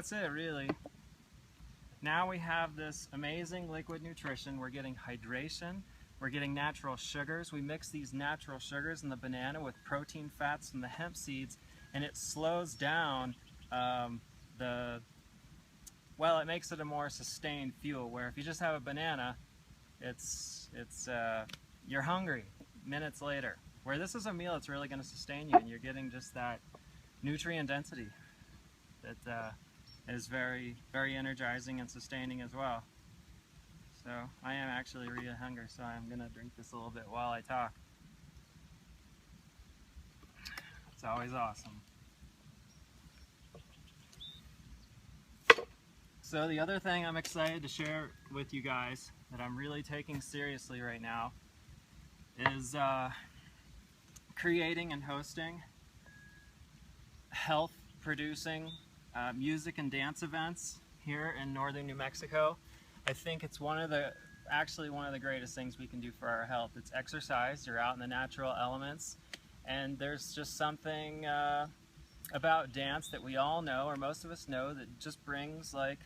that's it, really. Now we have this amazing liquid nutrition. We're getting hydration, we're getting natural sugars. We mix these natural sugars in the banana with protein fats from the hemp seeds, and it slows down well, it makes it a more sustained fuel, where if you just have a banana, you're hungry minutes later. Where this is a meal, it's really going to sustain you, and you're getting just that nutrient density that is very, very energizing and sustaining as well. So I am actually really hungry, so I'm going to drink this a little bit while I talk. It's always awesome. So the other thing I'm excited to share with you guys that I'm really taking seriously right now is creating and hosting health producing music and dance events here in northern New Mexico. I think it's actually one of the greatest things we can do for our health. It's exercise, you're out in the natural elements, and there's just something about dance that we all know, or most of us know, that just brings like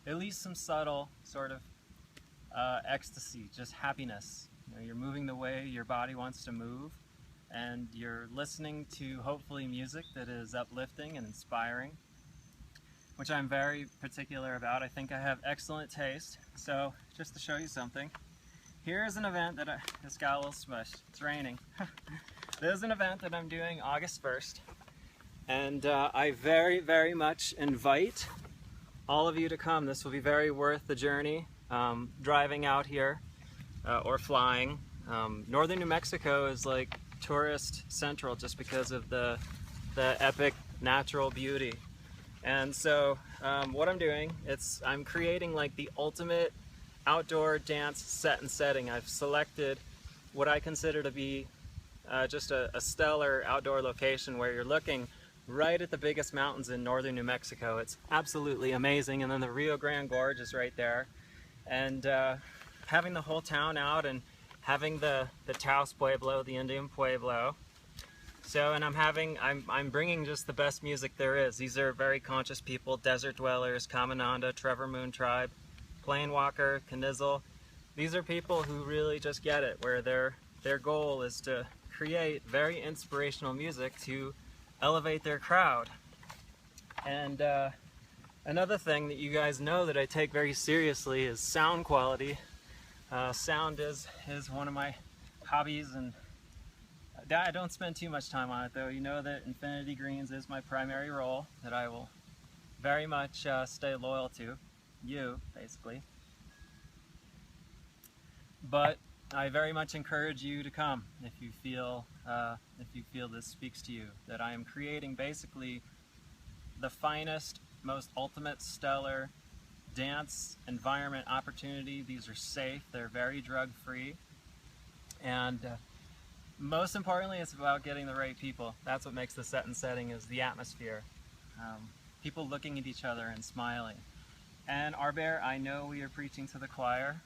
at least some subtle sort of ecstasy, just happiness. You know, you're moving the way your body wants to move, and you're listening to hopefully music that is uplifting and inspiring, which I'm very particular about. I think I have excellent taste. So just to show you something, here is an event that this got a little smushed. It's raining. This is an event that I'm doing August 1st, and I very, very much invite all of you to come. This will be very worth the journey, driving out here or flying. Northern New Mexico is like tourist central just because of the epic natural beauty. And so what I'm doing, I'm creating like the ultimate outdoor dance set and setting. I've selected what I consider to be just a stellar outdoor location where you're looking right at the biggest mountains in northern New Mexico. It's absolutely amazing. And then the Rio Grande Gorge is right there. And having the whole town out, and having the Taos Pueblo, the Indian Pueblo. So, and I'm bringing just the best music there is. These are very conscious people: Desert Dwellers, Caminanda, Trevor Moon Tribe, Planewalker, Knizzle. These are people who really just get it, where their goal is to create very inspirational music to elevate their crowd. And another thing that you guys know that I take very seriously is sound quality. Sound is one of my hobbies, and I don't spend too much time on it, though. You know that Infinity Greens is my primary role, that I will very much stay loyal to. You, basically. But I very much encourage you to come if you feel this speaks to you. That I am creating basically the finest, most ultimate, stellar dance environment opportunity. These are safe, they're very drug-free, and most importantly, it's about getting the right people. That's what makes the set and setting, is the atmosphere. People looking at each other and smiling. And Arbear, I know we are preaching to the choir.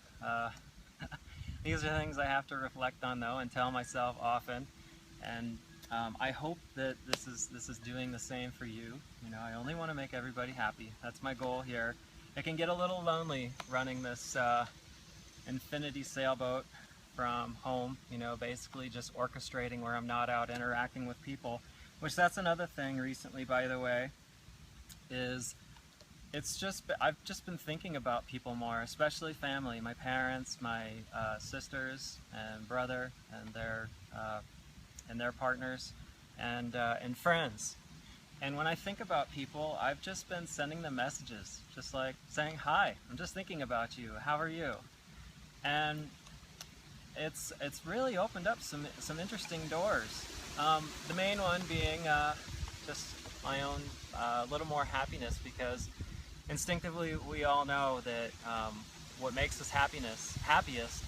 These are things I have to reflect on, though, and tell myself often. And I hope that this is doing the same for you. You know, I only want to make everybody happy. That's my goal here. It can get a little lonely running this infinity sailboat from home, you know, basically just orchestrating where I'm not out interacting with people, which that's another thing recently, by the way, is I've just been thinking about people more, especially family, my parents, my sisters and brother and their partners and friends. And when I think about people, I've just been sending them messages, just like saying, "Hi, I'm just thinking about you. How are you?" And it's really opened up some interesting doors. The main one being just my own little more happiness, because instinctively we all know that what makes us happiest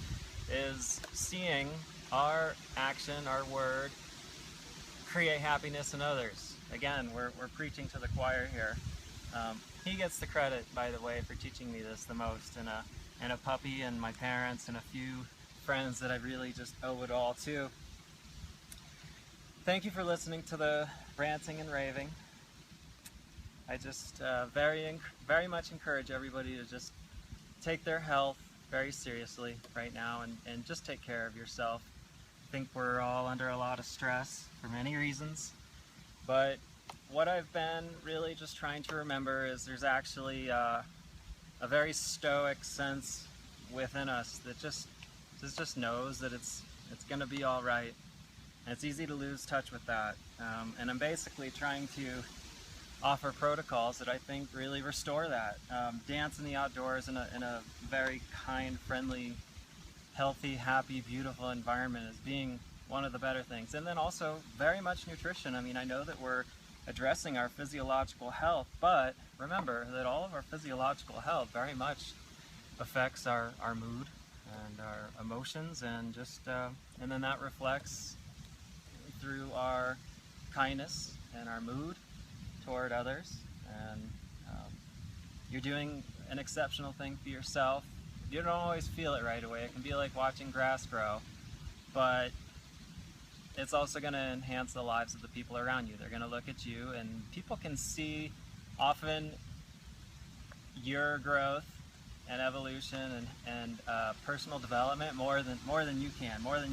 is seeing our action, our word, create happiness in others. Again, we're preaching to the choir here. He gets the credit, by the way, for teaching me this the most, and a puppy and my parents and a few friends that I really just owe it all to. Thank you for listening to the ranting and raving. I just very much encourage everybody to just take their health very seriously right now and just take care of yourself. I think we're all under a lot of stress for many reasons, but what I've been really just trying to remember is there's actually a very stoic sense within us that just knows that it's going to be all right. And it's easy to lose touch with that. And I'm basically trying to offer protocols that I think really restore that. Dance in the outdoors in a very kind, friendly, healthy, happy, beautiful environment as being one of the better things. And then also very much nutrition. I mean, I know that we're addressing our physiological health, but remember that all of our physiological health very much affects our mood and our emotions, and just and then that reflects through our kindness and our mood toward others. And you're doing an exceptional thing for yourself. You don't always feel it right away. It can be like watching grass grow, but it's also going to enhance the lives of the people around you. They're going to look at you, and people can see often your growth and evolution and personal development more than you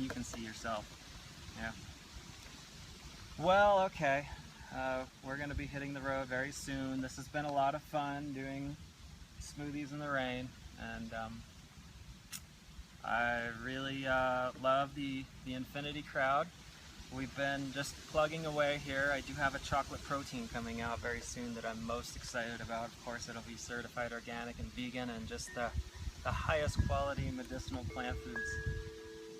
can see yourself. Yeah. Well, okay. We're going to be hitting the road very soon. This has been a lot of fun doing smoothies in the rain, and I really love the Infinity crowd. We've been just plugging away here. I do have a chocolate protein coming out very soon that I'm most excited about. Of course, it'll be certified organic and vegan and just the highest quality medicinal plant foods.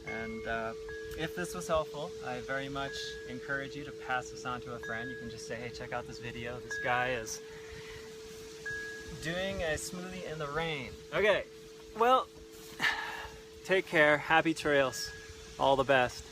And if this was helpful, I very much encourage you to pass this on to a friend. You can just say, hey, check out this video. This guy is doing a smoothie in the rain. Okay, well, take care. Happy trails. All the best.